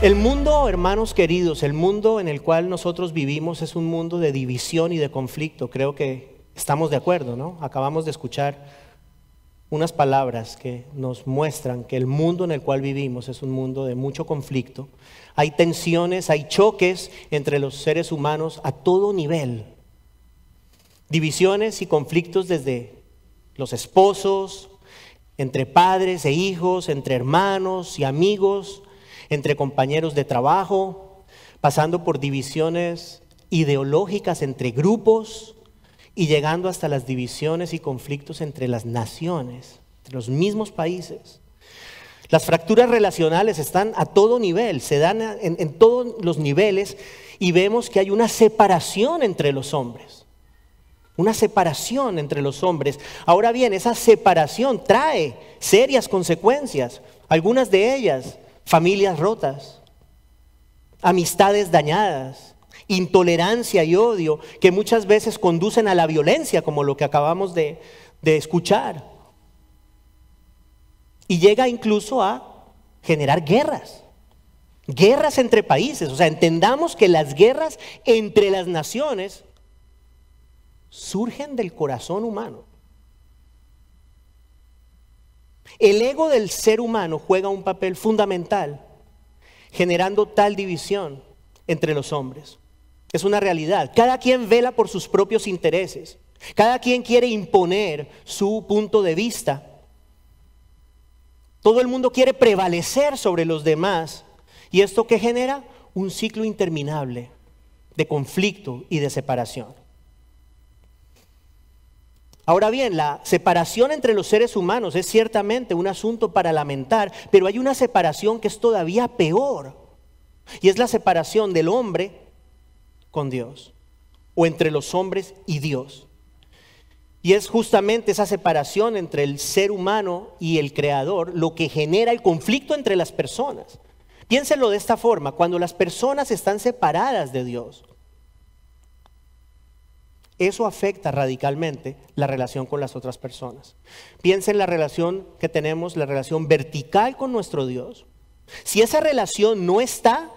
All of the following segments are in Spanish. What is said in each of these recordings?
El mundo, hermanos queridos, el mundo en el cual nosotros vivimos es un mundo de división y de conflicto. Creo que estamos de acuerdo, ¿no? Acabamos de escuchar unas palabras que nos muestran que el mundo en el cual vivimos es un mundo de mucho conflicto. Hay tensiones, hay choques entre los seres humanos a todo nivel. Divisiones y conflictos desde los esposos, entre padres e hijos, entre hermanos y amigos, entre compañeros de trabajo, pasando por divisiones ideológicas entre grupos y llegando hasta las divisiones y conflictos entre las naciones, entre los mismos países. Las fracturas relacionales están a todo nivel, se dan en todos los niveles y vemos que hay una separación entre los hombres. Una separación entre los hombres. Ahora bien, esa separación trae serias consecuencias, algunas de ellas: familias rotas, amistades dañadas, intolerancia y odio que muchas veces conducen a la violencia, como lo que acabamos de escuchar. Y llega incluso a generar guerras entre países. O sea, entendamos que las guerras entre las naciones surgen del corazón humano. El ego del ser humano juega un papel fundamental generando tal división entre los hombres. Es una realidad. Cada quien vela por sus propios intereses. Cada quien quiere imponer su punto de vista. Todo el mundo quiere prevalecer sobre los demás. ¿Y esto qué genera? Un ciclo interminable de conflicto y de separación. Ahora bien, la separación entre los seres humanos es ciertamente un asunto para lamentar, pero hay una separación que es todavía peor, y es la separación del hombre con Dios, o entre los hombres y Dios. Y es justamente esa separación entre el ser humano y el Creador lo que genera el conflicto entre las personas. Piénsenlo de esta forma: cuando las personas están separadas de Dios, eso afecta radicalmente la relación con las otras personas. Piensen en la relación que tenemos, la relación vertical con nuestro Dios. Si esa relación no está,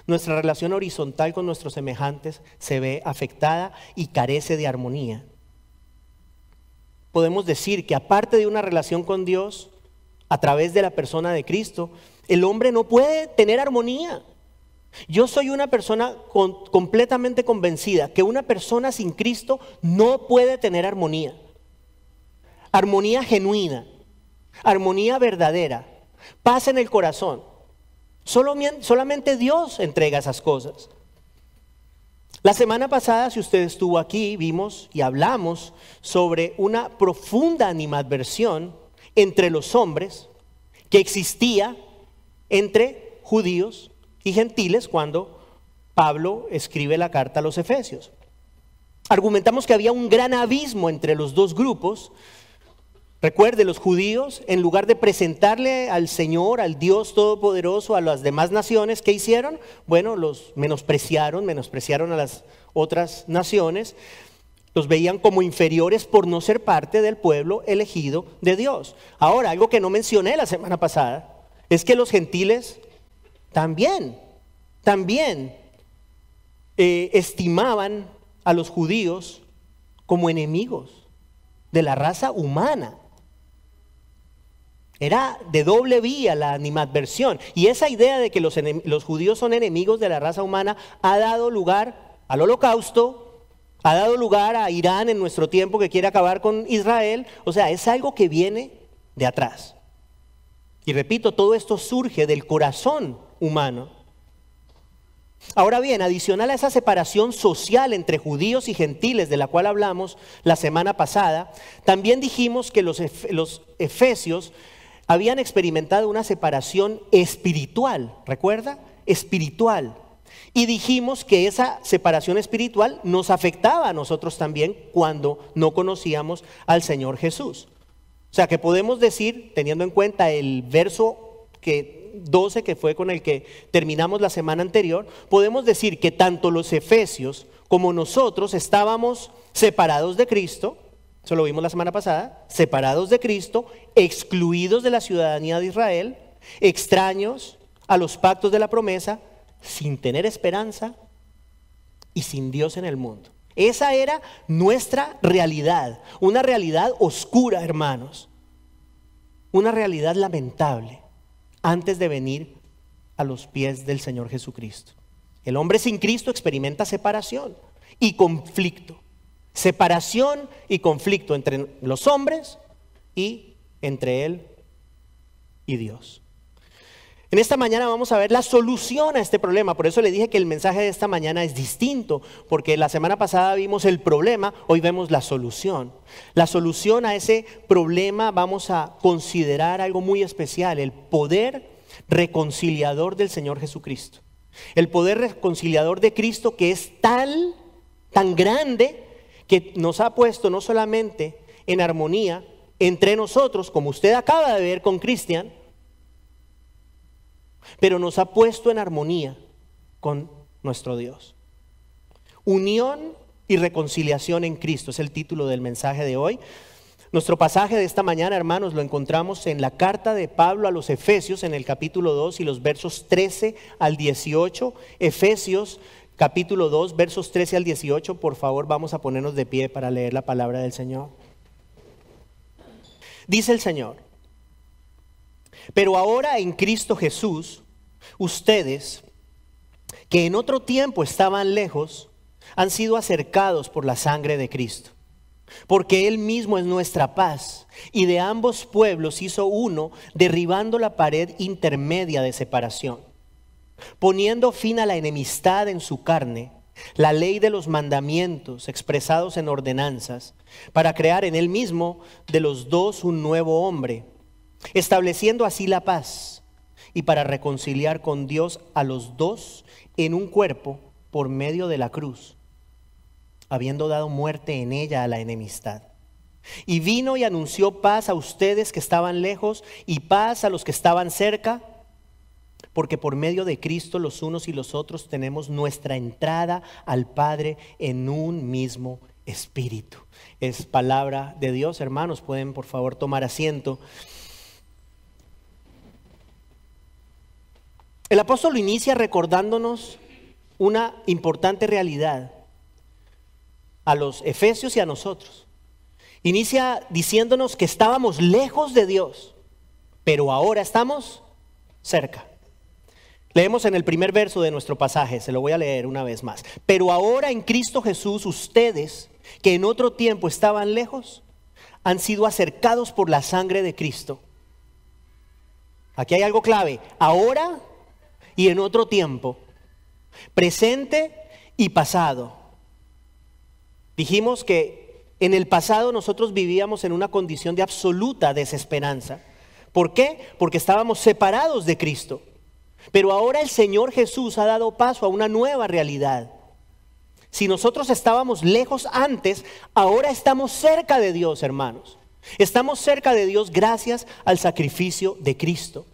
nuestra relación horizontal con nuestros semejantes se ve afectada y carece de armonía. Podemos decir que aparte de una relación con Dios, a través de la persona de Cristo, el hombre no puede tener armonía. Yo soy una persona completamente convencida que una persona sin Cristo no puede tener armonía. Armonía genuina, armonía verdadera, paz en el corazón. Solamente Dios entrega esas cosas. La semana pasada, si usted estuvo aquí, vimos y hablamos sobre una profunda animadversión entre los hombres que existía entre judíos y gentiles cuando Pablo escribe la carta a los Efesios. Argumentamos que había un gran abismo entre los dos grupos. Recuerde, los judíos, en lugar de presentarle al Señor, al Dios Todopoderoso, a las demás naciones, ¿qué hicieron? Bueno, los menospreciaron a las otras naciones. Los veían como inferiores por no ser parte del pueblo elegido de Dios. Ahora, algo que no mencioné la semana pasada es que los gentiles también estimaban a los judíos como enemigos de la raza humana. Era de doble vía la animadversión. Y esa idea de que los judíos son enemigos de la raza humana ha dado lugar al holocausto, ha dado lugar a Irán en nuestro tiempo que quiere acabar con Israel. O sea, es algo que viene de atrás. Y repito, todo esto surge del corazón humano. Ahora bien, adicional a esa separación social entre judíos y gentiles de la cual hablamos la semana pasada, también dijimos que los efesios habían experimentado una separación espiritual, ¿recuerda? Espiritual. Y dijimos que esa separación espiritual nos afectaba a nosotros también cuando no conocíamos al Señor Jesús. O sea que podemos decir, teniendo en cuenta el verso 12 que fue con el que terminamos la semana anterior, podemos decir que tanto los efesios como nosotros estábamos separados de Cristo. Eso lo vimos la semana pasada: separados de Cristo, excluidos de la ciudadanía de Israel, extraños a los pactos de la promesa, sin tener esperanza y sin Dios en el mundo. Esa era nuestra realidad, una realidad oscura, hermanos, una realidad lamentable antes de venir a los pies del Señor Jesucristo. El hombre sin Cristo experimenta separación y conflicto. Separación y conflicto entre los hombres y entre Él y Dios. En esta mañana vamos a ver la solución a este problema. Por eso le dije que el mensaje de esta mañana es distinto, porque la semana pasada vimos el problema, hoy vemos la solución. La solución a ese problema vamos a considerar algo muy especial: el poder reconciliador del Señor Jesucristo. El poder reconciliador de Cristo, que es tan grande, que nos ha puesto no solamente en armonía entre nosotros, como usted acaba de ver con Cristian, pero nos ha puesto en armonía con nuestro Dios. Unión y reconciliación en Cristo es el título del mensaje de hoy. Nuestro pasaje de esta mañana, hermanos, lo encontramos en la carta de Pablo a los Efesios, en el capítulo 2 y los versos 13 al 18. Efesios capítulo 2, versos 13 al 18. Por favor, vamos a ponernos de pie para leer la palabra del Señor. Dice el Señor: pero ahora en Cristo Jesús, ustedes, que en otro tiempo estaban lejos, han sido acercados por la sangre de Cristo. Porque Él mismo es nuestra paz, y de ambos pueblos hizo uno, derribando la pared intermedia de separación, poniendo fin a la enemistad en su carne, la ley de los mandamientos expresados en ordenanzas, para crear en Él mismo de los dos un nuevo hombre, estableciendo así la paz, y para reconciliar con Dios a los dos en un cuerpo por medio de la cruz, habiendo dado muerte en ella a la enemistad. Y vino y anunció paz a ustedes que estaban lejos y paz a los que estaban cerca, porque por medio de Cristo los unos y los otros tenemos nuestra entrada al Padre en un mismo espíritu. Es palabra de Dios, hermanos. Pueden por favor tomar asiento. El apóstol inicia recordándonos una importante realidad a los efesios y a nosotros. Inicia diciéndonos que estábamos lejos de Dios, pero ahora estamos cerca. Leemos en el primer verso de nuestro pasaje, se lo voy a leer una vez más. Pero ahora en Cristo Jesús, ustedes que en otro tiempo estaban lejos, han sido acercados por la sangre de Cristo. Aquí hay algo clave: ahora y en otro tiempo, presente y pasado. Dijimos que en el pasado nosotros vivíamos en una condición de absoluta desesperanza. ¿Por qué? Porque estábamos separados de Cristo. Pero ahora el Señor Jesús ha dado paso a una nueva realidad. Si nosotros estábamos lejos antes, ahora estamos cerca de Dios, hermanos. Estamos cerca de Dios gracias al sacrificio de Cristo.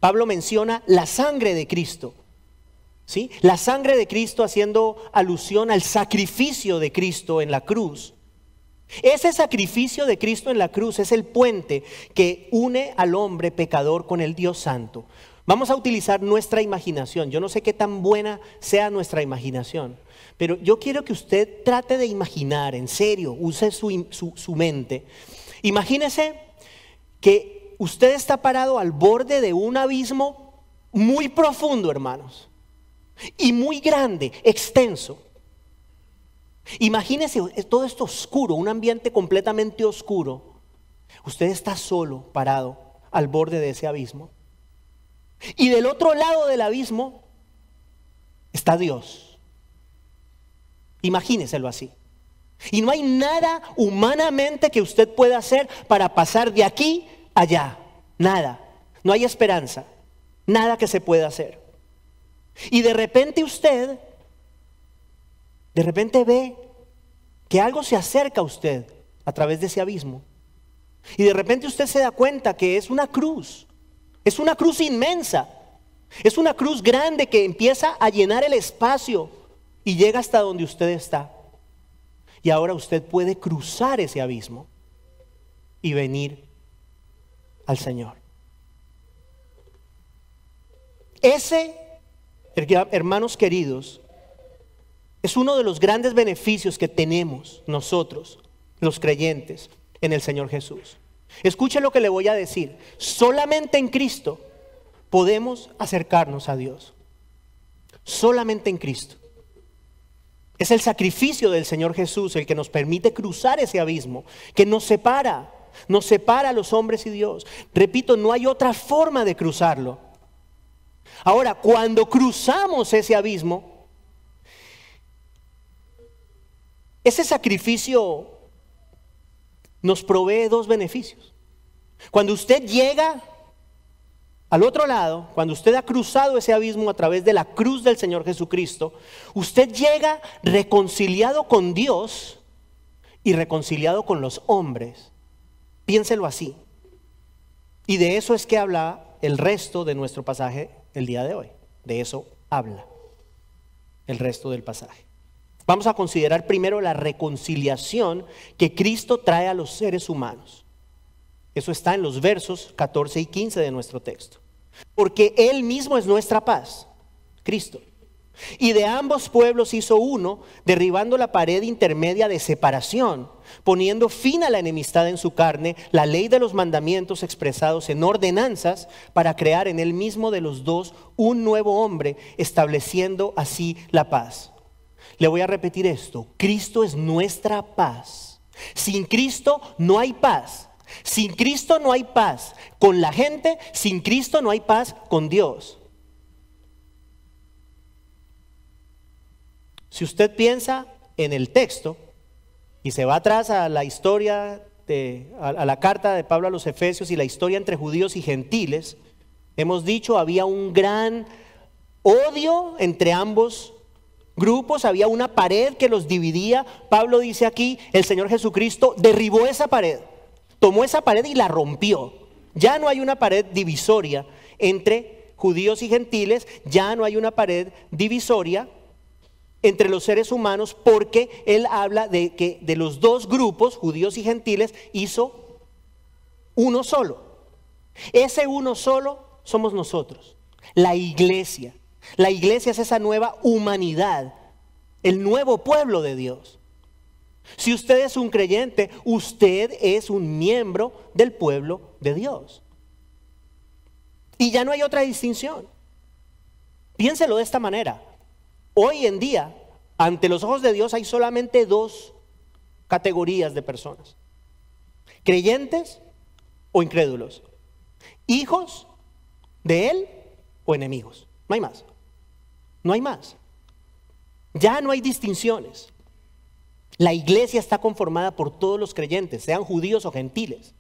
Pablo menciona la sangre de Cristo. ¿Sí? La sangre de Cristo, haciendo alusión al sacrificio de Cristo en la cruz. Ese sacrificio de Cristo en la cruz es el puente que une al hombre pecador con el Dios Santo. Vamos a utilizar nuestra imaginación. Yo no sé qué tan buena sea nuestra imaginación, pero yo quiero que usted trate de imaginar, en serio, use su mente. Imagínese que usted está parado al borde de un abismo muy profundo, hermanos. Y muy grande, extenso. Imagínese todo esto oscuro, un ambiente completamente oscuro. Usted está solo, parado al borde de ese abismo. Y del otro lado del abismo está Dios. Imagíneselo así. Y no hay nada humanamente que usted pueda hacer para pasar de aquí a allá. Nada. No hay esperanza. Nada que se pueda hacer. Y de repente usted ve que algo se acerca a usted a través de ese abismo. Y de repente usted se da cuenta que es una cruz. Es una cruz inmensa. Es una cruz grande que empieza a llenar el espacio y llega hasta donde usted está. Y ahora usted puede cruzar ese abismo y venir al Señor. Ese, hermanos queridos, es uno de los grandes beneficios que tenemos nosotros, los creyentes, en el Señor Jesús. Escuche lo que le voy a decir. Solamente en Cristo podemos acercarnos a Dios. Solamente en Cristo. Es el sacrificio del Señor Jesús el que nos permite cruzar ese abismo que nos separa a los hombres y Dios. Repito, no hay otra forma de cruzarlo. Ahora, cuando cruzamos ese abismo, ese sacrificio nos provee dos beneficios. Cuando usted llega al otro lado, cuando usted ha cruzado ese abismo a través de la cruz del Señor Jesucristo, usted llega reconciliado con Dios y reconciliado con los hombres. Piénselo así. Y de eso es que habla el resto de nuestro pasaje el día de hoy. De eso habla el resto del pasaje. Vamos a considerar primero la reconciliación que Cristo trae a los seres humanos. Eso está en los versos 14 y 15 de nuestro texto. Porque Él mismo es nuestra paz, Cristo. Y de ambos pueblos hizo uno, derribando la pared intermedia de separación, poniendo fin a la enemistad en su carne, la ley de los mandamientos expresados en ordenanzas, para crear en Él mismo de los dos un nuevo hombre, estableciendo así la paz. Le voy a repetir esto: Cristo es nuestra paz. Sin Cristo no hay paz. Sin Cristo no hay paz con la gente, sin Cristo no hay paz con Dios. Si usted piensa en el texto y se va atrás a la historia, a la carta de Pablo a los Efesios y la historia entre judíos y gentiles, hemos dicho había un gran odio entre ambos grupos, había una pared que los dividía. Pablo dice aquí, el Señor Jesucristo derribó esa pared. Tomó esa pared y la rompió. Ya no hay una pared divisoria entre judíos y gentiles, ya no hay una pared divisoria entre los seres humanos, porque él habla de que de los dos grupos, judíos y gentiles, hizo uno solo. Ese uno solo somos nosotros, la iglesia. La iglesia es esa nueva humanidad, el nuevo pueblo de Dios. Si usted es un creyente, usted es un miembro del pueblo de Dios. Y ya no hay otra distinción. Piénselo de esta manera. Hoy en día, ante los ojos de Dios, hay solamente dos categorías de personas: creyentes o incrédulos, hijos de Él o enemigos. No hay más. No hay más. Ya no hay distinciones. La iglesia está conformada por todos los creyentes, sean judíos o gentiles.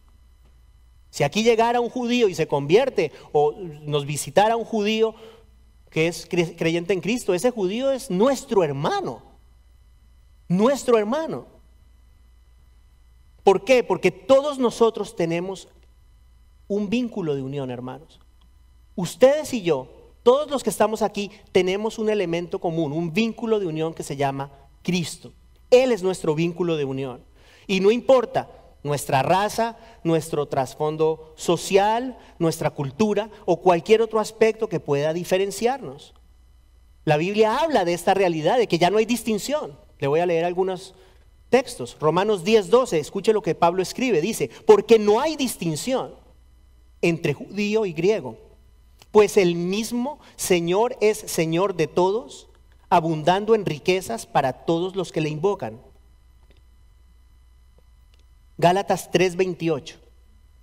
Si aquí llegara un judío y se convierte, o nos visitara un judío que es creyente en Cristo, ese judío es nuestro hermano. Nuestro hermano. ¿Por qué? Porque todos nosotros tenemos un vínculo de unión, hermanos. Ustedes y yo, todos los que estamos aquí, tenemos un elemento común, un vínculo de unión que se llama Cristo. Él es nuestro vínculo de unión. Y no importa nuestra raza, nuestro trasfondo social, nuestra cultura o cualquier otro aspecto que pueda diferenciarnos. La Biblia habla de esta realidad, de que ya no hay distinción. Le voy a leer algunos textos. Romanos 10:12, escuche lo que Pablo escribe. Dice, porque no hay distinción entre judío y griego, pues el mismo Señor es Señor de todos, abundando en riquezas para todos los que le invocan. Gálatas 3:28,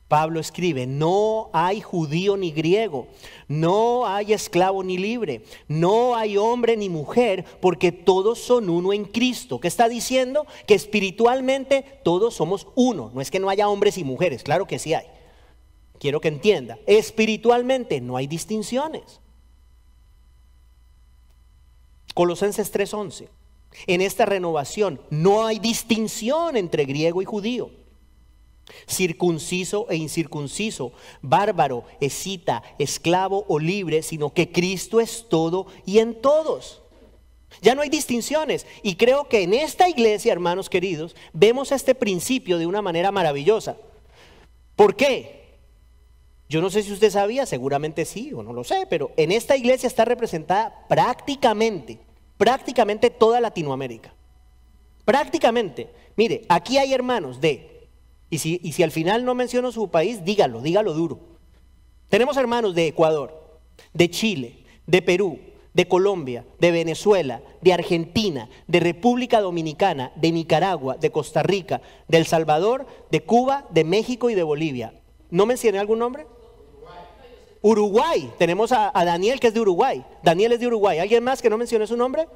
Pablo escribe, no hay judío ni griego, no hay esclavo ni libre, no hay hombre ni mujer, porque todos son uno en Cristo. ¿Qué está diciendo? Que espiritualmente todos somos uno. No es que no haya hombres y mujeres, claro que sí hay. Quiero que entienda, espiritualmente no hay distinciones. Colosenses 3:11, en esta renovación no hay distinción entre griego y judío, circunciso e incircunciso, bárbaro, escita, esclavo o libre, sino que Cristo es todo y en todos. Ya no hay distinciones, y creo que en esta iglesia, hermanos queridos, vemos este principio de una manera maravillosa. ¿Por qué? Yo no sé si usted sabía, seguramente sí o no lo sé, pero en esta iglesia está representada prácticamente toda Latinoamérica. Prácticamente. Mire, aquí hay hermanos y si al final no menciono su país, dígalo duro. Tenemos hermanos de Ecuador, de Chile, de Perú, de Colombia, de Venezuela, de Argentina, de República Dominicana, de Nicaragua, de Costa Rica, de El Salvador, de Cuba, de México y de Bolivia. ¿No mencioné algún nombre? Uruguay. Tenemos a Daniel, que es de Uruguay. Daniel es de Uruguay. ¿Alguien más que no mencioné su nombre?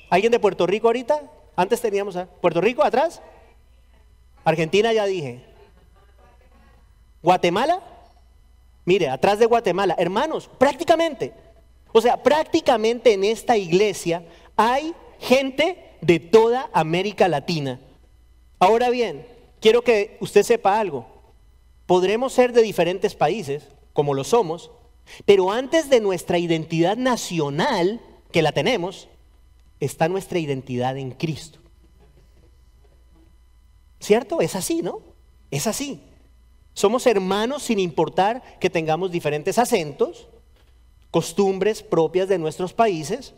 ¿Alguien de Puerto Rico ahorita? Antes teníamos a Puerto Rico atrás. Argentina ya dije. ¿Guatemala? Mire, atrás de Guatemala. Hermanos, prácticamente en esta iglesia hay gente de toda América Latina. Ahora bien, quiero que usted sepa algo. Podremos ser de diferentes países, como lo somos, pero antes de nuestra identidad nacional, que la tenemos, está nuestra identidad en Cristo. ¿Cierto? Es así, ¿no? Es así. Somos hermanos sin importar que tengamos diferentes acentos, costumbres propias de nuestros países.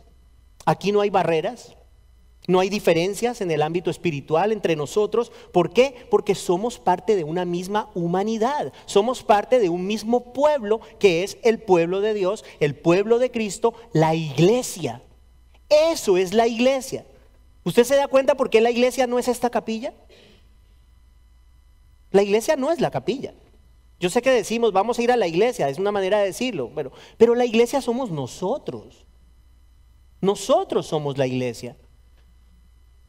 Aquí no hay barreras, no hay diferencias en el ámbito espiritual entre nosotros. ¿Por qué? Porque somos parte de una misma humanidad. Somos parte de un mismo pueblo que es el pueblo de Dios, el pueblo de Cristo, la iglesia. Eso es la iglesia. ¿Usted se da cuenta por qué la iglesia no es esta capilla? La iglesia no es la capilla. Yo sé que decimos vamos a ir a la iglesia, es una manera de decirlo, pero la iglesia somos nosotros. Nosotros somos la iglesia.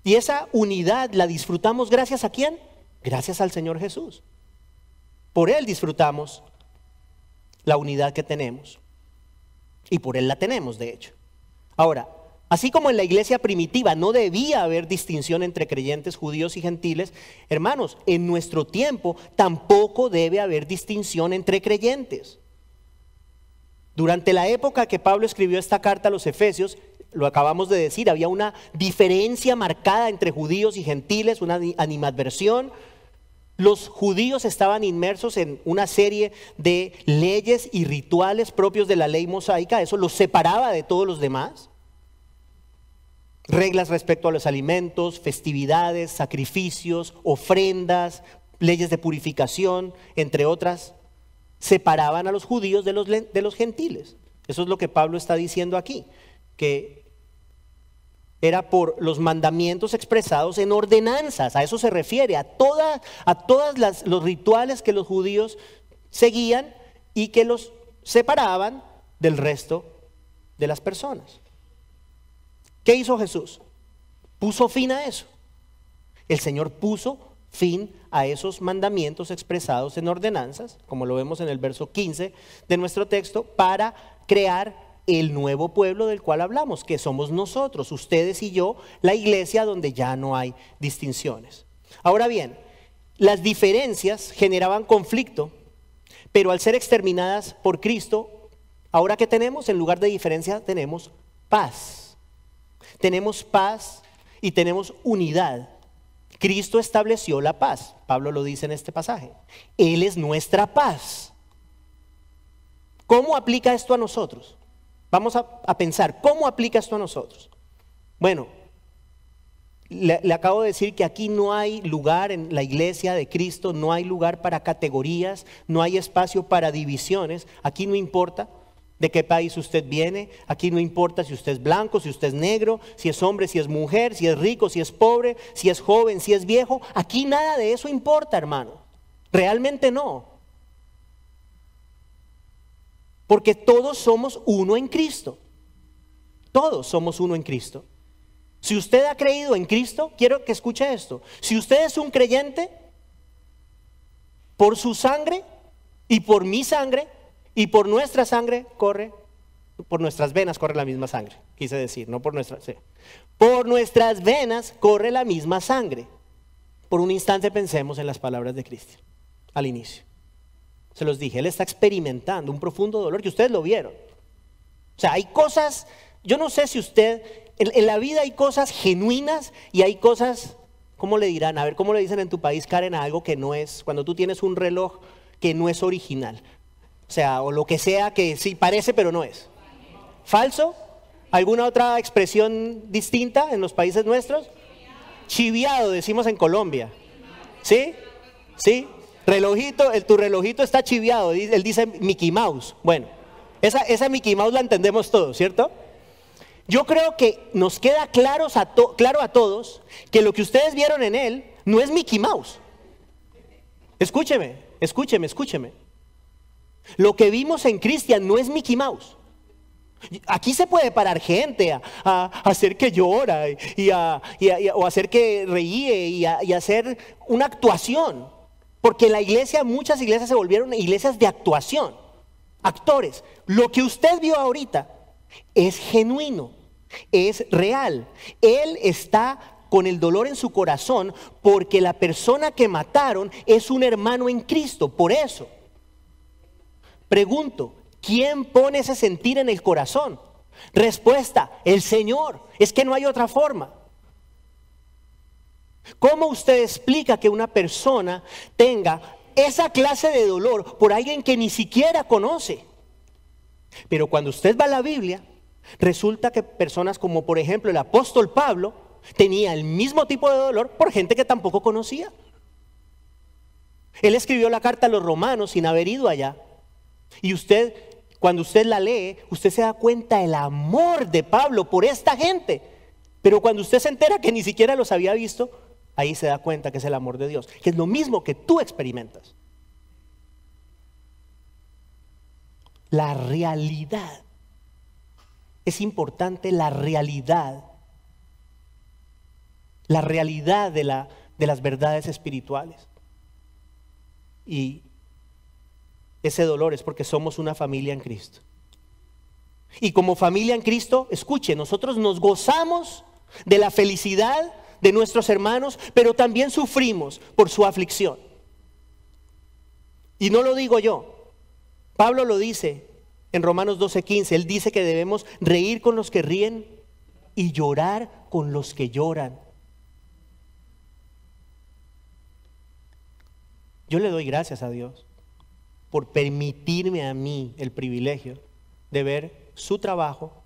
Y esa unidad la disfrutamos gracias ¿a quién? Gracias al Señor Jesús. Por Él disfrutamos la unidad que tenemos. Y por Él la tenemos, de hecho. Ahora, así como en la iglesia primitiva no debía haber distinción entre creyentes judíos y gentiles, hermanos, en nuestro tiempo tampoco debe haber distinción entre creyentes. Durante la época que Pablo escribió esta carta a los Efesios, lo acabamos de decir, había una diferencia marcada entre judíos y gentiles, una animadversión. Los judíos estaban inmersos en una serie de leyes y rituales propios de la ley mosaica, eso los separaba de todos los demás. Reglas respecto a los alimentos, festividades, sacrificios, ofrendas, leyes de purificación, entre otras, separaban a los judíos de los gentiles. Eso es lo que Pablo está diciendo aquí, que era por los mandamientos expresados en ordenanzas. A eso se refiere, a todos los rituales que los judíos seguían y que los separaban del resto de las personas. ¿Qué hizo Jesús? Puso fin a eso. El Señor puso fin a esos mandamientos expresados en ordenanzas, como lo vemos en el verso 15 de nuestro texto, para crear el nuevo pueblo del cual hablamos, que somos nosotros, ustedes y yo, la iglesia donde ya no hay distinciones. Ahora bien, las diferencias generaban conflicto, pero al ser exterminadas por Cristo, ahora que tenemos, en lugar de diferencia, tenemos paz. Tenemos paz y tenemos unidad. Cristo estableció la paz. Pablo lo dice en este pasaje. Él es nuestra paz. ¿Cómo aplica esto a nosotros? Vamos a pensar, ¿cómo aplica esto a nosotros? Bueno, le acabo de decir que aquí no hay lugar en la iglesia de Cristo, no hay lugar para categorías, no hay espacio para divisiones. Aquí no importa de qué país usted viene, aquí no importa si usted es blanco, si usted es negro, si es hombre, si es mujer, si es rico, si es pobre, si es joven, si es viejo. Aquí nada de eso importa, hermano. Realmente no. Porque todos somos uno en Cristo. Todos somos uno en Cristo. Si usted ha creído en Cristo, quiero que escuche esto. Si usted es un creyente, por su sangre y por mi sangre y por nuestra sangre corre, por nuestras venas corre la misma sangre, quise decir, no por nuestras, sí. Por nuestras venas corre la misma sangre. Por un instante pensemos en las palabras de Cristian al inicio. Se los dije, él está experimentando un profundo dolor que ustedes lo vieron. O sea, hay cosas, yo no sé si usted, en la vida hay cosas genuinas y hay cosas, ¿cómo le dirán? A ver, ¿cómo le dicen en tu país, Karen, a algo que no es, cuando tú tienes un reloj que no es original? O sea, o lo que sea que sí parece pero no es. ¿Falso? ¿Alguna otra expresión distinta en los países nuestros? Chiviado, decimos en Colombia. ¿Sí? ¿Sí? Relojito, tu relojito está chiviado, él dice Mickey Mouse. Bueno, esa Mickey Mouse la entendemos todos, ¿cierto? Yo creo que nos queda claro a todos que lo que ustedes vieron en él no es Mickey Mouse. Escúcheme. Lo que vimos en Cristian no es Mickey Mouse. Aquí se puede parar gente a hacer que llora o hacer que ríe y hacer una actuación. Porque la iglesia, muchas iglesias se volvieron iglesias de actuación. Actores. Lo que usted vio ahorita es genuino, es real. Él está con el dolor en su corazón porque la persona que mataron es un hermano en Cristo. Por eso, pregunto, ¿quién pone ese sentir en el corazón? Respuesta, el Señor. Es que no hay otra forma. ¿Cómo usted explica que una persona tenga esa clase de dolor por alguien que ni siquiera conoce? Pero cuando usted va a la Biblia, resulta que personas como por ejemplo el apóstol Pablo tenía el mismo tipo de dolor por gente que tampoco conocía. Él escribió la carta a los romanos sin haber ido allá. Y cuando usted la lee, usted se da cuenta del amor de Pablo por esta gente. Pero cuando usted se entera que ni siquiera los había visto, ahí se da cuenta que es el amor de Dios, que es lo mismo que tú experimentas. La realidad. Es importante la realidad. La realidad de las verdades espirituales. Y ese dolor es porque somos una familia en Cristo. Y como familia en Cristo, escuche, nosotros nos gozamos de la felicidad de nuestros hermanos, pero también sufrimos por su aflicción. Y no lo digo yo, Pablo lo dice en Romanos 12:15, él dice que debemos reír con los que ríen y llorar con los que lloran. Yo le doy gracias a Dios por permitirme a mí el privilegio de ver su trabajo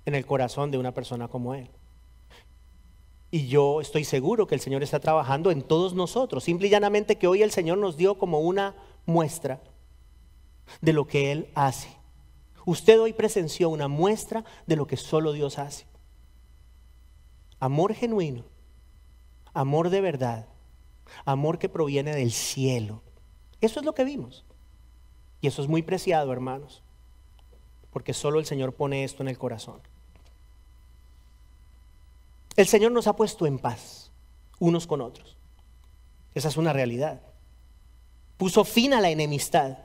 en el corazón de una persona como él. Y yo estoy seguro que el Señor está trabajando en todos nosotros. Simple y llanamente que hoy el Señor nos dio como una muestra de lo que Él hace. Usted hoy presenció una muestra de lo que solo Dios hace. Amor genuino, amor de verdad, amor que proviene del cielo. Eso es lo que vimos. Y eso es muy preciado, hermanos, porque solo el Señor pone esto en el corazón. El Señor nos ha puesto en paz unos con otros. Esa es una realidad. Puso fin a la enemistad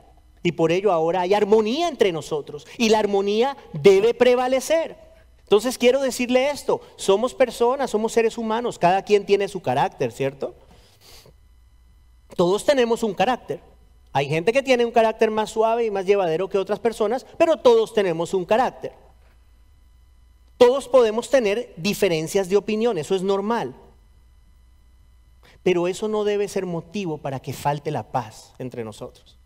y por ello ahora hay armonía entre nosotros y la armonía debe prevalecer. Entonces quiero decirle esto, somos personas, somos seres humanos, cada quien tiene su carácter, ¿cierto? Todos tenemos un carácter. Hay gente que tiene un carácter más suave y más llevadero que otras personas, pero todos tenemos un carácter. Todos podemos tener diferencias de opinión, eso es normal. Pero eso no debe ser motivo para que falte la paz entre nosotros.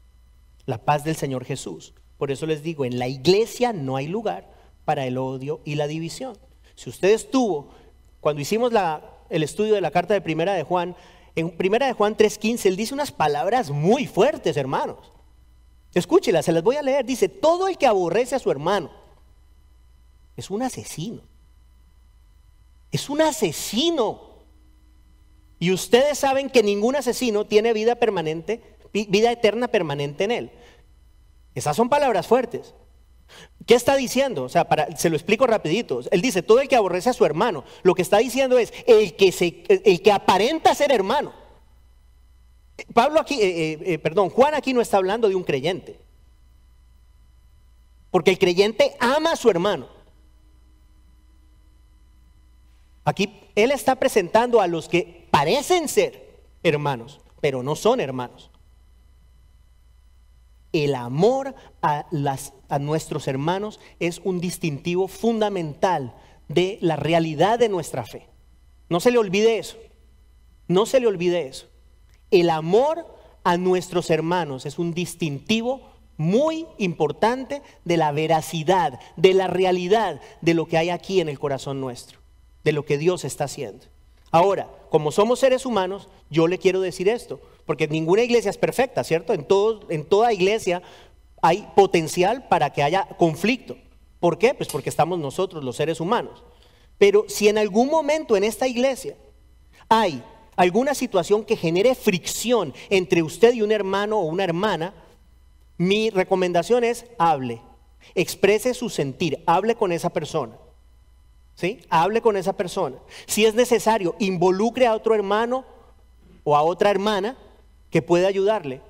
La paz del Señor Jesús. Por eso les digo, en la iglesia no hay lugar para el odio y la división. Si usted estuvo, cuando hicimos el estudio de la carta de Primera de Juan, en Primera de Juan 3:15, él dice unas palabras muy fuertes, hermanos. Escúchelas, se las voy a leer. Dice, todo el que aborrece a su hermano es un asesino. Es un asesino. Y ustedes saben que ningún asesino tiene vida eterna permanente en él. Esas son palabras fuertes. ¿Qué está diciendo? O sea, se lo explico rapidito. Él dice, todo el que aborrece a su hermano. Lo que está diciendo es, el que aparenta ser hermano. Juan aquí no está hablando de un creyente. Porque el creyente ama a su hermano. Aquí él está presentando a los que parecen ser hermanos, pero no son hermanos. El amor a nuestros hermanos es un distintivo fundamental de la realidad de nuestra fe. No se le olvide eso. No se le olvide eso. El amor a nuestros hermanos es un distintivo muy importante de la veracidad, de la realidad de lo que hay aquí en el corazón nuestro, de lo que Dios está haciendo. Ahora, como somos seres humanos, yo le quiero decir esto, porque ninguna iglesia es perfecta, ¿cierto? En toda iglesia hay potencial para que haya conflicto. ¿Por qué? Pues porque estamos nosotros, los seres humanos. Pero si en algún momento en esta iglesia hay alguna situación que genere fricción entre usted y un hermano o una hermana, mi recomendación es hable, exprese su sentir, hable con esa persona. ¿Sí? Hable con esa persona. Si es necesario, involucre a otro hermano o a otra hermana que pueda ayudarle.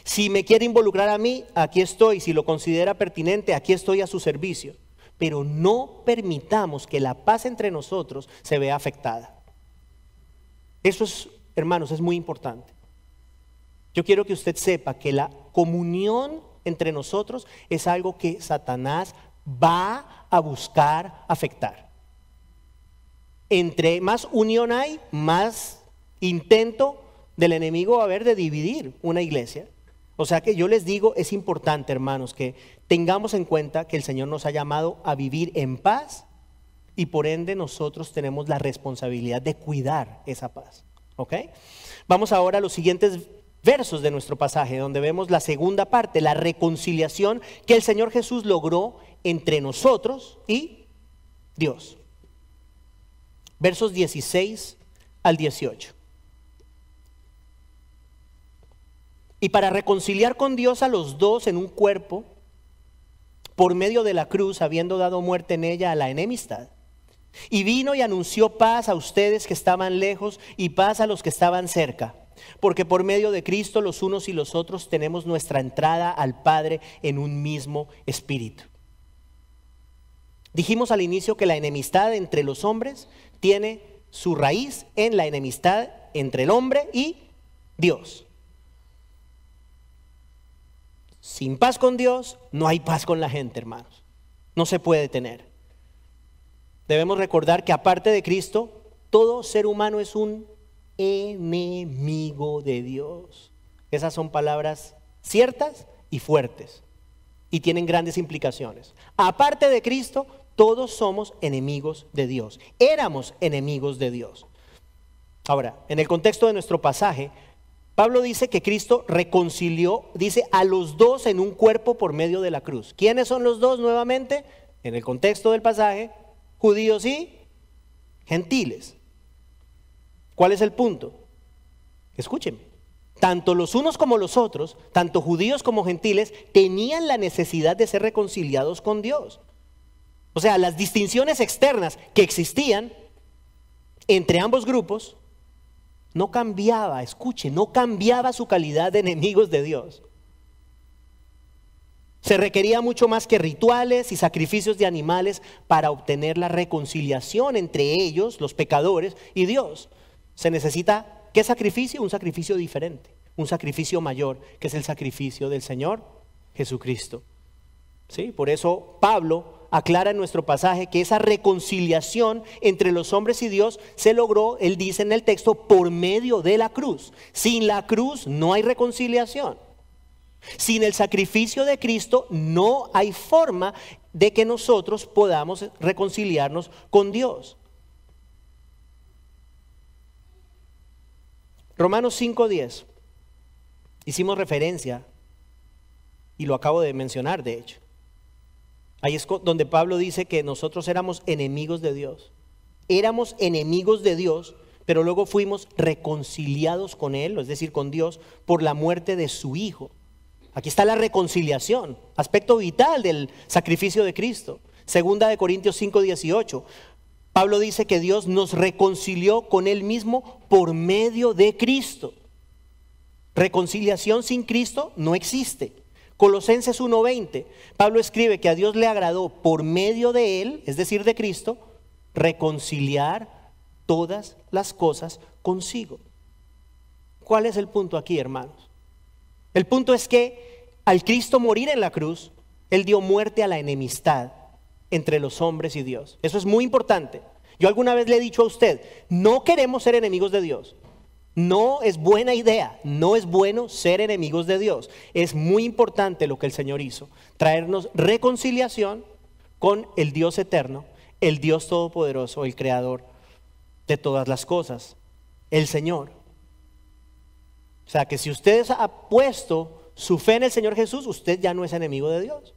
Si me quiere involucrar a mí, aquí estoy. Si lo considera pertinente, aquí estoy a su servicio. Pero no permitamos que la paz entre nosotros se vea afectada. Eso es, hermanos, es muy importante. Yo quiero que usted sepa que la comunión entre nosotros es algo que Satanás va a buscar afectar. Entre más unión hay, más intento del enemigo va a haber de dividir una iglesia. O sea que yo les digo, es importante, hermanos, que tengamos en cuenta que el Señor nos ha llamado a vivir en paz y por ende nosotros tenemos la responsabilidad de cuidar esa paz. ¿Ok? Vamos ahora a los siguientes versos de nuestro pasaje, donde vemos la segunda parte, la reconciliación que el Señor Jesús logró entre nosotros y Dios. Versos 16 al 18. Y para reconciliar con Dios a los dos en un cuerpo, por medio de la cruz, habiendo dado muerte en ella a la enemistad. Y vino y anunció paz a ustedes que estaban lejos y paz a los que estaban cerca. Porque por medio de Cristo los unos y los otros tenemos nuestra entrada al Padre en un mismo espíritu. Dijimos al inicio que la enemistad entre los hombres tiene su raíz en la enemistad entre el hombre y Dios. Sin paz con Dios, no hay paz con la gente, hermanos. No se puede tener. Debemos recordar que aparte de Cristo, todo ser humano es un enemigo de Dios. Esas son palabras ciertas y fuertes y tienen grandes implicaciones. Aparte de Cristo, todos somos enemigos de Dios. Éramos enemigos de Dios. Ahora, en el contexto de nuestro pasaje, Pablo dice que Cristo reconcilió, dice, a los dos en un cuerpo por medio de la cruz. ¿Quiénes son los dos nuevamente? En el contexto del pasaje, judíos y gentiles. ¿Cuál es el punto? Escúchenme. Tanto los unos como los otros, tanto judíos como gentiles, tenían la necesidad de ser reconciliados con Dios. O sea, las distinciones externas que existían entre ambos grupos no cambiaba, escuche, no cambiaba su calidad de enemigos de Dios. Se requería mucho más que rituales y sacrificios de animales para obtener la reconciliación entre ellos, los pecadores, y Dios. Se necesita, ¿qué sacrificio? Un sacrificio diferente, un sacrificio mayor, que es el sacrificio del Señor Jesucristo. ¿Sí? Por eso Pablo aclara en nuestro pasaje que esa reconciliación entre los hombres y Dios se logró, él dice en el texto, por medio de la cruz. Sin la cruz no hay reconciliación. Sin el sacrificio de Cristo no hay forma de que nosotros podamos reconciliarnos con Dios. Romanos 5:10. Hicimos referencia y lo acabo de mencionar, de hecho. Ahí es donde Pablo dice que nosotros éramos enemigos de Dios. Éramos enemigos de Dios, pero luego fuimos reconciliados con Él, es decir, con Dios, por la muerte de su Hijo. Aquí está la reconciliación, aspecto vital del sacrificio de Cristo. Segunda de Corintios 5:18. Pablo dice que Dios nos reconcilió con Él mismo por medio de Cristo. Reconciliación sin Cristo no existe. Colosenses 1:20, Pablo escribe que a Dios le agradó por medio de Él, es decir, de Cristo, reconciliar todas las cosas consigo. ¿Cuál es el punto aquí, hermanos? El punto es que al Cristo morir en la cruz, Él dio muerte a la enemistad entre los hombres y Dios. Eso es muy importante. Yo alguna vez le he dicho a usted, no queremos ser enemigos de Dios. No es buena idea, no es bueno ser enemigos de Dios. Es muy importante lo que el Señor hizo, traernos reconciliación con el Dios eterno, el Dios todopoderoso, el creador de todas las cosas, el Señor. O sea que si usted ha puesto su fe en el Señor Jesús, usted ya no es enemigo de Dios.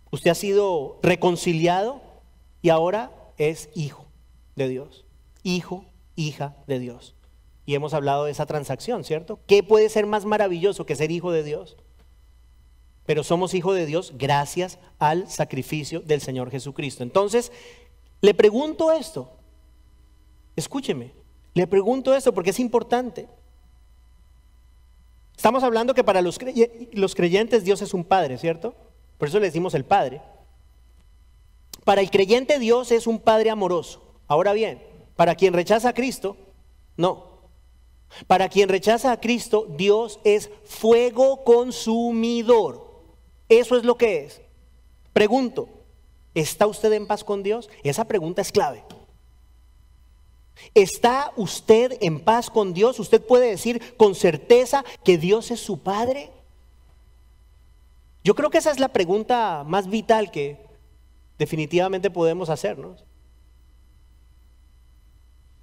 Usted ha sido reconciliado y ahora es hijo de Dios, hijo, hija de Dios. Y hemos hablado de esa transacción, ¿cierto? ¿Qué puede ser más maravilloso que ser hijo de Dios? Pero somos hijos de Dios gracias al sacrificio del Señor Jesucristo. Entonces, le pregunto esto, escúcheme, le pregunto esto porque es importante. Estamos hablando que para los creyentes Dios es un Padre, ¿cierto? Por eso le decimos el Padre. Para el creyente Dios es un Padre amoroso. Ahora bien, para quien rechaza a Cristo, no. Para quien rechaza a Cristo, Dios es fuego consumidor. Eso es lo que es. Pregunto, ¿está usted en paz con Dios? Esa pregunta es clave. ¿Está usted en paz con Dios? ¿Usted puede decir con certeza que Dios es su Padre? Yo creo que esa es la pregunta más vital que definitivamente podemos hacernos.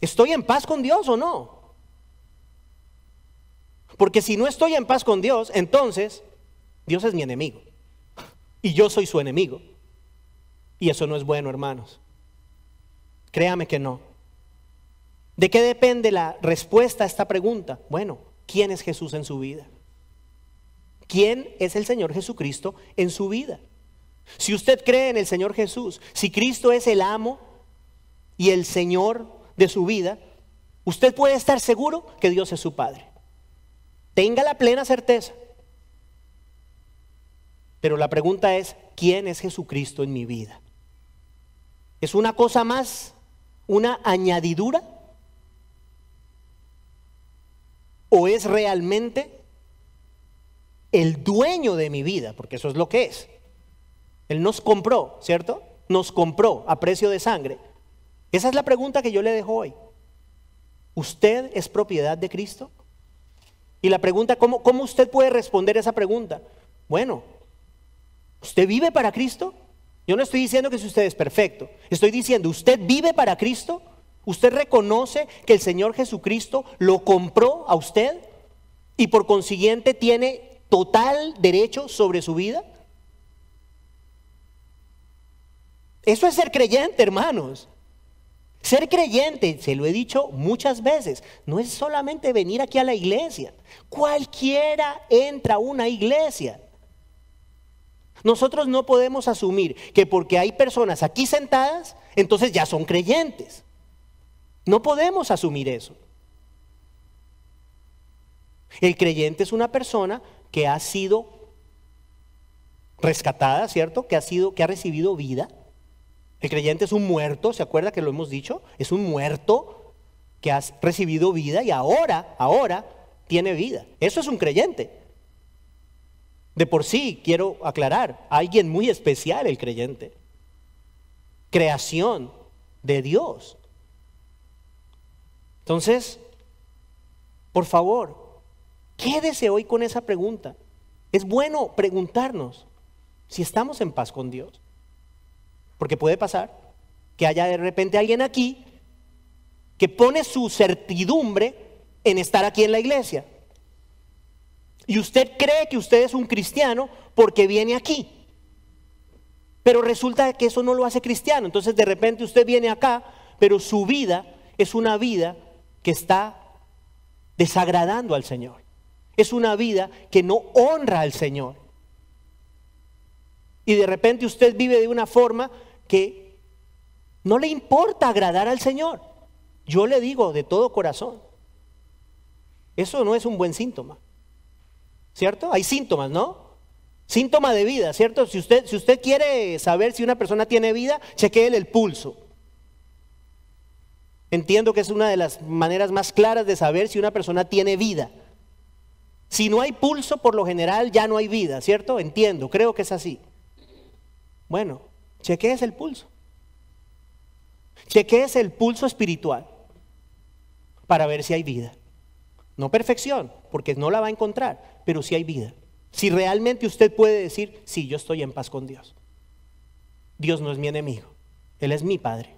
¿Estoy en paz con Dios o no? Porque si no estoy en paz con Dios, entonces Dios es mi enemigo y yo soy su enemigo. Y eso no es bueno, hermanos. Créame que no. ¿De qué depende la respuesta a esta pregunta? Bueno, ¿quién es Jesús en su vida? ¿Quién es el Señor Jesucristo en su vida? Si usted cree en el Señor Jesús, si Cristo es el amo y el Señor de su vida, usted puede estar seguro que Dios es su Padre. Tenga la plena certeza. Pero la pregunta es, ¿quién es Jesucristo en mi vida? ¿Es una cosa más, una añadidura? ¿O es realmente el dueño de mi vida? Porque eso es lo que es. Él nos compró, ¿cierto? Nos compró a precio de sangre. Esa es la pregunta que yo le dejo hoy. ¿Usted es propiedad de Cristo? Y la pregunta, ¿cómo usted puede responder esa pregunta? Bueno, ¿usted vive para Cristo? Yo no estoy diciendo que si usted es perfecto. Estoy diciendo, ¿usted vive para Cristo? ¿Usted reconoce que el Señor Jesucristo lo compró a usted y por consiguiente tiene total derecho sobre su vida? Eso es ser creyente, hermanos. Ser creyente, se lo he dicho muchas veces, no es solamente venir aquí a la iglesia. Cualquiera entra a una iglesia. Nosotros no podemos asumir que porque hay personas aquí sentadas, entonces ya son creyentes. No podemos asumir eso. El creyente es una persona que ha sido rescatada, ¿cierto? Que ha recibido vida. El creyente es un muerto, ¿se acuerda que lo hemos dicho? Es un muerto que ha recibido vida y ahora tiene vida. Eso es un creyente. De por sí, quiero aclarar, alguien muy especial el creyente. Creación de Dios. Entonces, por favor, quédese hoy con esa pregunta. Es bueno preguntarnos si estamos en paz con Dios. Porque puede pasar que haya de repente alguien aquí que pone su certidumbre en estar aquí en la iglesia. Y usted cree que usted es un cristiano porque viene aquí. Pero resulta que eso no lo hace cristiano. Entonces de repente usted viene acá, pero su vida es una vida que está desagradando al Señor. Es una vida que no honra al Señor. Y de repente usted vive de una forma que no le importa agradar al Señor. Yo le digo de todo corazón, eso no es un buen síntoma, ¿cierto? Hay síntomas, ¿no? Síntoma de vida, ¿cierto? Si usted quiere saber si una persona tiene vida, chequéele el pulso. Entiendo que es una de las maneras más claras de saber si una persona tiene vida. Si no hay pulso, por lo general ya no hay vida, ¿cierto? Entiendo, creo que es así. Bueno, chequéese el pulso. Chequéese el pulso espiritual para ver si hay vida. No perfección, porque no la va a encontrar, pero sí hay vida. Si realmente usted puede decir, sí, yo estoy en paz con Dios. Dios no es mi enemigo, Él es mi Padre,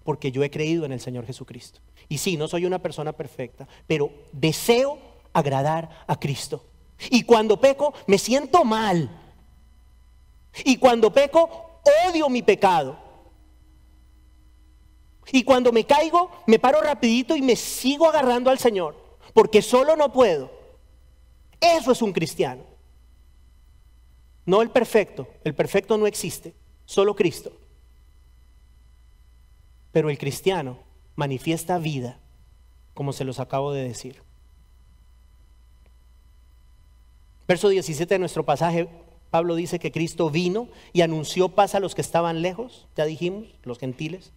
porque yo he creído en el Señor Jesucristo. Y sí, no soy una persona perfecta, pero deseo agradar a Cristo. Y cuando peco, me siento mal. Y cuando peco, odio mi pecado. Y cuando me caigo, me paro rapidito y me sigo agarrando al Señor, porque solo no puedo. Eso es un cristiano. No el perfecto no existe, solo Cristo. Pero el cristiano manifiesta vida, como se los acabo de decir. Verso 17 de nuestro pasaje, Pablo dice que Cristo vino y anunció paz a los que estaban lejos, ya dijimos, los gentiles,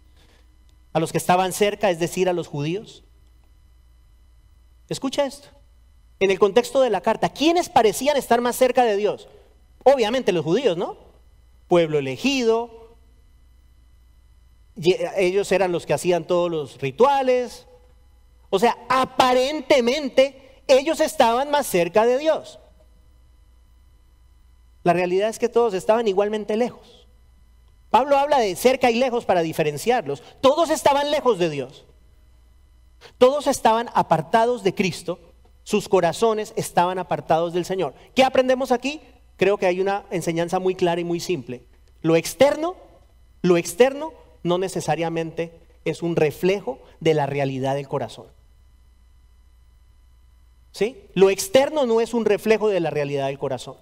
a los que estaban cerca, es decir, a los judíos. Escucha esto. En el contexto de la carta, ¿quiénes parecían estar más cerca de Dios? Obviamente los judíos, ¿no? Pueblo elegido. Ellos eran los que hacían todos los rituales. O sea, aparentemente ellos estaban más cerca de Dios. La realidad es que todos estaban igualmente lejos. Pablo habla de cerca y lejos para diferenciarlos. Todos estaban lejos de Dios. Todos estaban apartados de Cristo. Sus corazones estaban apartados del Señor. ¿Qué aprendemos aquí? Creo que hay una enseñanza muy clara y muy simple. Lo externo no necesariamente es un reflejo de la realidad del corazón. ¿Sí? Lo externo no es un reflejo de la realidad del corazón.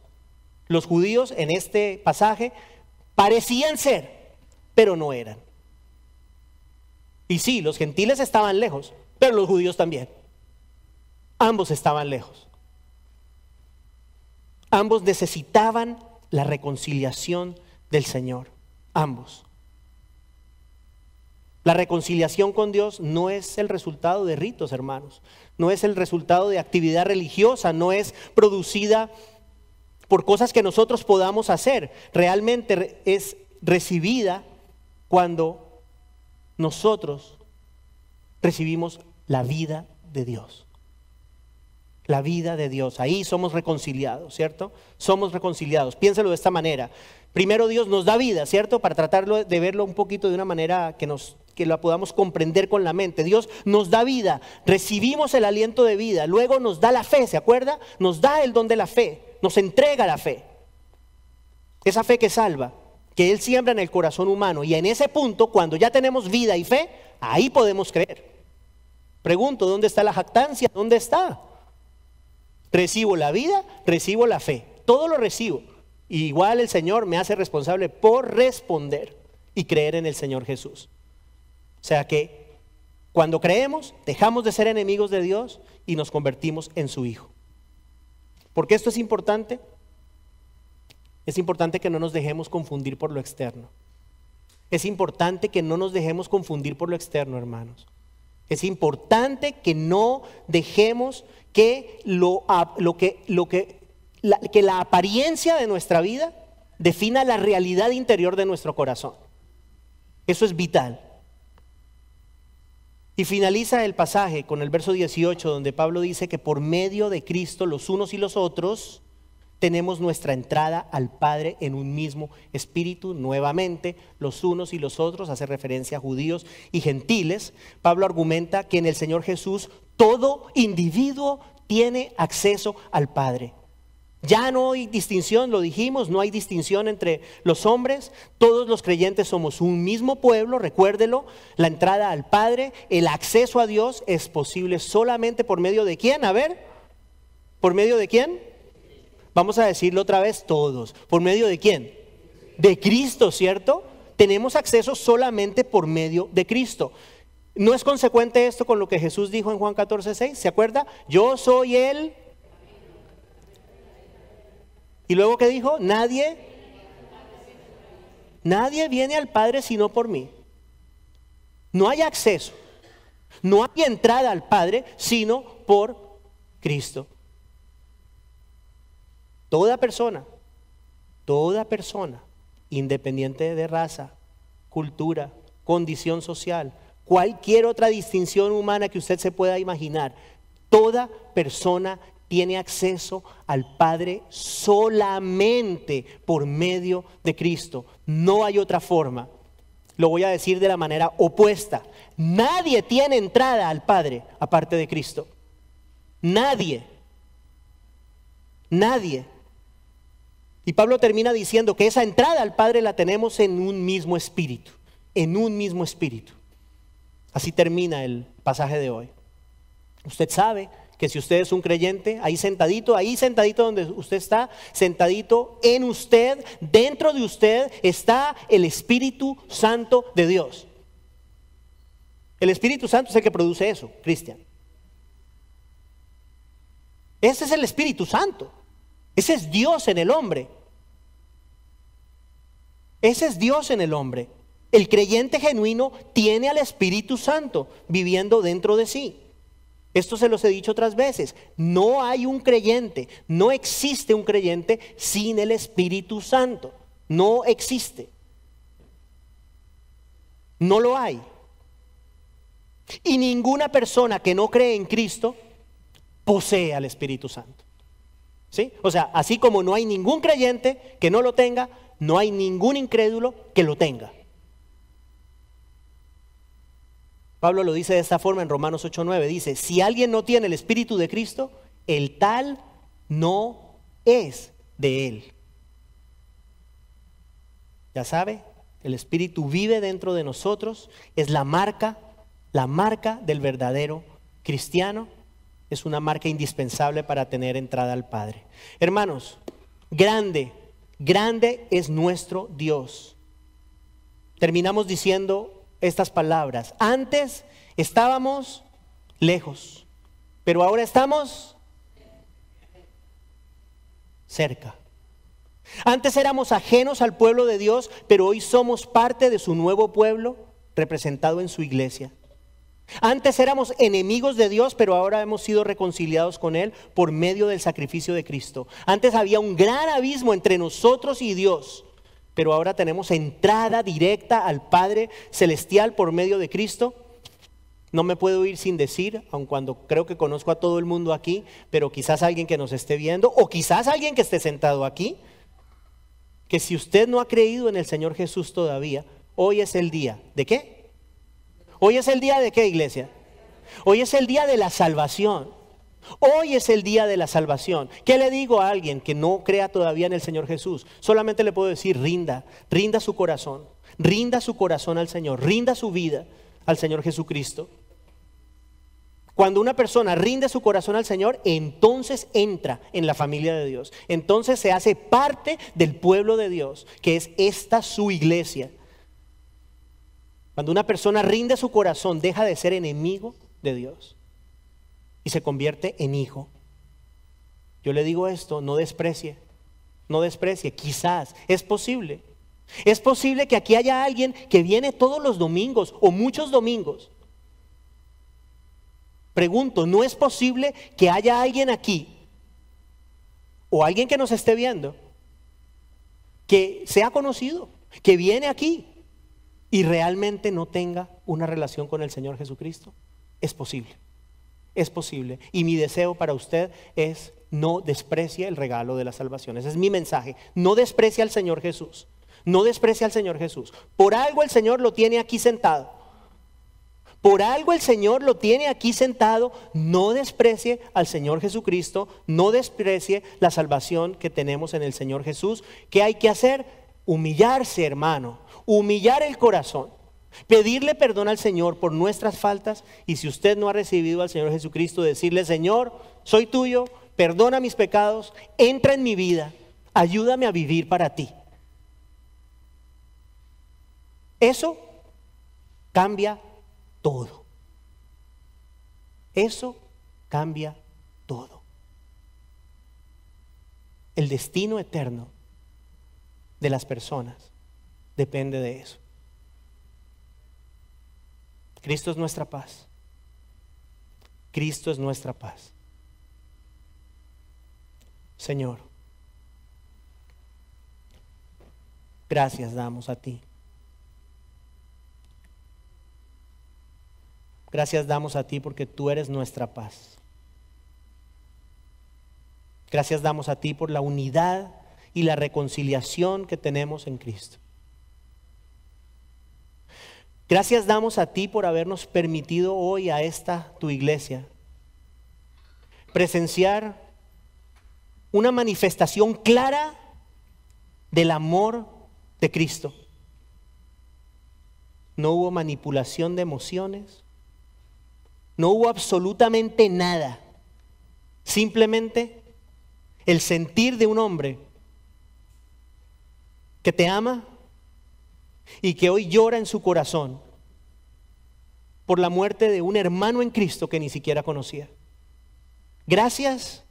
Los judíos en este pasaje parecían ser, pero no eran. Y sí, los gentiles estaban lejos, pero los judíos también. Ambos estaban lejos. Ambos necesitaban la reconciliación del Señor. Ambos. La reconciliación con Dios no es el resultado de ritos, hermanos. No es el resultado de actividad religiosa. No es producida por cosas que nosotros podamos hacer. Realmente es recibida cuando nosotros recibimos la vida de Dios. La vida de Dios. Ahí somos reconciliados, ¿cierto? Somos reconciliados. Piénselo de esta manera. Primero Dios nos da vida, ¿cierto? Para tratarlo de verlo un poquito de una manera que la podamos comprender con la mente. Dios nos da vida, recibimos el aliento de vida, luego nos da la fe, ¿se acuerda? Nos da el don de la fe, nos entrega la fe. Esa fe que salva, que Él siembra en el corazón humano. Y en ese punto, cuando ya tenemos vida y fe, ahí podemos creer. Pregunto, ¿dónde está la jactancia? ¿Dónde está? Recibo la vida, recibo la fe, todo lo recibo. Y igual el Señor me hace responsable por responder y creer en el Señor Jesús. O sea que cuando creemos, dejamos de ser enemigos de Dios y nos convertimos en su Hijo. ¿Por qué esto es importante? Es importante que no nos dejemos confundir por lo externo. Es importante que no nos dejemos confundir por lo externo, hermanos. Es importante que no dejemos que la apariencia de nuestra vida defina la realidad interior de nuestro corazón. Eso es vital. Y finaliza el pasaje con el verso 18, donde Pablo dice que por medio de Cristo los unos y los otros tenemos nuestra entrada al Padre en un mismo espíritu. Nuevamente, los unos y los otros hace referencia a judíos y gentiles. Pablo argumenta que en el Señor Jesús todo individuo tiene acceso al Padre. Ya no hay distinción, lo dijimos, no hay distinción entre los hombres. Todos los creyentes somos un mismo pueblo, recuérdelo. La entrada al Padre, el acceso a Dios es posible solamente por medio de ¿quién? A ver, ¿por medio de quién? Vamos a decirlo otra vez todos. ¿Por medio de quién? De Cristo, ¿cierto? Tenemos acceso solamente por medio de Cristo. ¿No es consecuente esto con lo que Jesús dijo en Juan 14:6? ¿Se acuerda? Yo soy Él. Y luego ¿qué dijo? Nadie viene al Padre sino por mí. No hay acceso, no hay entrada al Padre sino por Cristo. Toda persona, independiente de raza, cultura, condición social, cualquier otra distinción humana que usted se pueda imaginar, Toda persona tiene acceso al Padre solamente por medio de Cristo. No hay otra forma. Lo voy a decir de la manera opuesta. Nadie tiene entrada al Padre aparte de Cristo. Nadie. Nadie. Y Pablo termina diciendo que esa entrada al Padre la tenemos en un mismo espíritu. En un mismo espíritu. Así termina el pasaje de hoy. Usted sabe que si usted es un creyente, ahí sentadito donde usted está, sentadito en usted, dentro de usted está el Espíritu Santo de Dios. El Espíritu Santo es el que produce eso, Cristian. Ese es el Espíritu Santo. Ese es Dios en el hombre. Ese es Dios en el hombre. El creyente genuino tiene al Espíritu Santo viviendo dentro de sí. Esto se los he dicho otras veces. No hay un creyente, no existe un creyente sin el Espíritu Santo. No existe. No lo hay. Y ninguna persona que no cree en Cristo posee al Espíritu Santo. ¿Sí? O sea, así como no hay ningún creyente que no lo tenga, no hay ningún incrédulo que lo tenga. Pablo lo dice de esta forma en Romanos 8:9. Dice, si alguien no tiene el Espíritu de Cristo, el tal no es de él. Ya sabe, el Espíritu vive dentro de nosotros. Es la marca del verdadero cristiano. Es una marca indispensable para tener entrada al Padre. Hermanos, grande es nuestro Dios. Terminamos diciendo estas palabras. Antes estábamos lejos, pero ahora estamos cerca. Antes éramos ajenos al pueblo de Dios, pero hoy somos parte de su nuevo pueblo, representado en su iglesia. Antes éramos enemigos de Dios, pero ahora hemos sido reconciliados con Él por medio del sacrificio de Cristo. Antes había un gran abismo entre nosotros y Dios, pero ahora tenemos entrada directa al Padre Celestial por medio de Cristo. No me puedo ir sin decir, aun cuando creo que conozco a todo el mundo aquí, pero quizás alguien que nos esté viendo, o quizás alguien que esté sentado aquí, que si usted no ha creído en el Señor Jesús todavía, hoy es el día. ¿De qué? ¿Hoy es el día de qué, iglesia? Hoy es el día de la salvación. Hoy es el día de la salvación. ¿Qué le digo a alguien que no crea todavía en el Señor Jesús? Solamente le puedo decir, rinda su corazón al Señor, rinda su vida al Señor Jesucristo. Cuando una persona rinde su corazón al Señor, entonces entra en la familia de Dios. Entonces se hace parte del pueblo de Dios, que es esta su iglesia. Cuando una persona rinde su corazón, deja de ser enemigo de Dios y se convierte en hijo. Yo le digo esto, no desprecie, quizás, es posible que aquí haya alguien que viene todos los domingos o muchos domingos. Pregunto, ¿no es posible que haya alguien aquí o alguien que nos esté viendo que sea conocido, que viene aquí y realmente no tenga una relación con el Señor Jesucristo? Es posible. Y mi deseo para usted es: no desprecie el regalo de la salvación. Ese es mi mensaje. No desprecie al Señor Jesús. No desprecie al Señor Jesús. Por algo el Señor lo tiene aquí sentado. No desprecie al Señor Jesucristo. No desprecie la salvación que tenemos en el Señor Jesús. ¿Qué hay que hacer? Humillarse, hermano. Humillar el corazón. Pedirle perdón al Señor por nuestras faltas. Y si usted no ha recibido al Señor Jesucristo, decirle: Señor, soy tuyo, perdona mis pecados, entra en mi vida, ayúdame a vivir para ti. Eso cambia todo. Eso cambia todo. El destino eterno de las personas depende de eso. Cristo es nuestra paz. Cristo es nuestra paz. Señor, gracias damos a ti. Gracias damos a ti porque tú eres nuestra paz. Gracias damos a ti por la unidad y la reconciliación que tenemos en Cristo. Gracias damos a ti por habernos permitido hoy a esta tu iglesia presenciar una manifestación clara del amor de Cristo. No hubo manipulación de emociones, no hubo absolutamente nada, simplemente el sentir de un hombre que te ama y que hoy llora en su corazón por la muerte de un hermano en Cristo que ni siquiera conocía. Gracias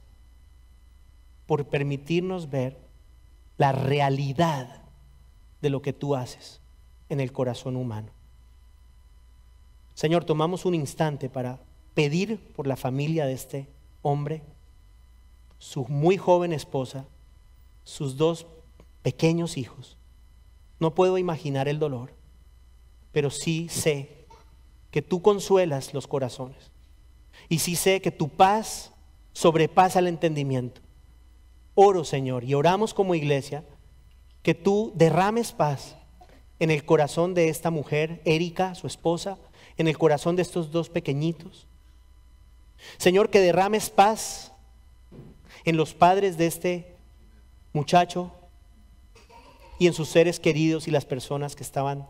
por permitirnos ver la realidad de lo que tú haces en el corazón humano. Señor, tomamos un instante para pedir por la familia de este hombre, su muy joven esposa, sus 2 pequeños hijos. No puedo imaginar el dolor, pero sí sé que tú consuelas los corazones. Y sí sé que tu paz sobrepasa el entendimiento. Oro, Señor, y oramos como iglesia, que tú derrames paz en el corazón de esta mujer, Erika, su esposa, en el corazón de estos 2 pequeñitos. Señor, que derrames paz en los padres de este muchacho y en sus seres queridos y las personas que estaban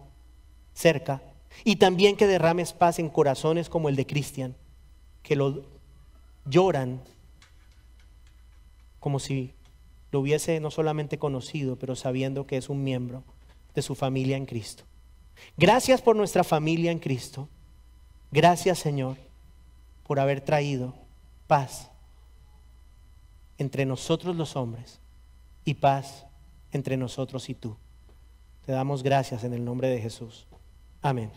cerca. Y también que derrames paz en corazones como el de Cristian, que lo lloran como si lo hubiese no solamente conocido, pero sabiendo que es un miembro de su familia en Cristo. Gracias por nuestra familia en Cristo. Gracias, Señor, por haber traído paz entre nosotros los hombres y paz entre nosotros y tú. Te damos gracias en el nombre de Jesús. Amén.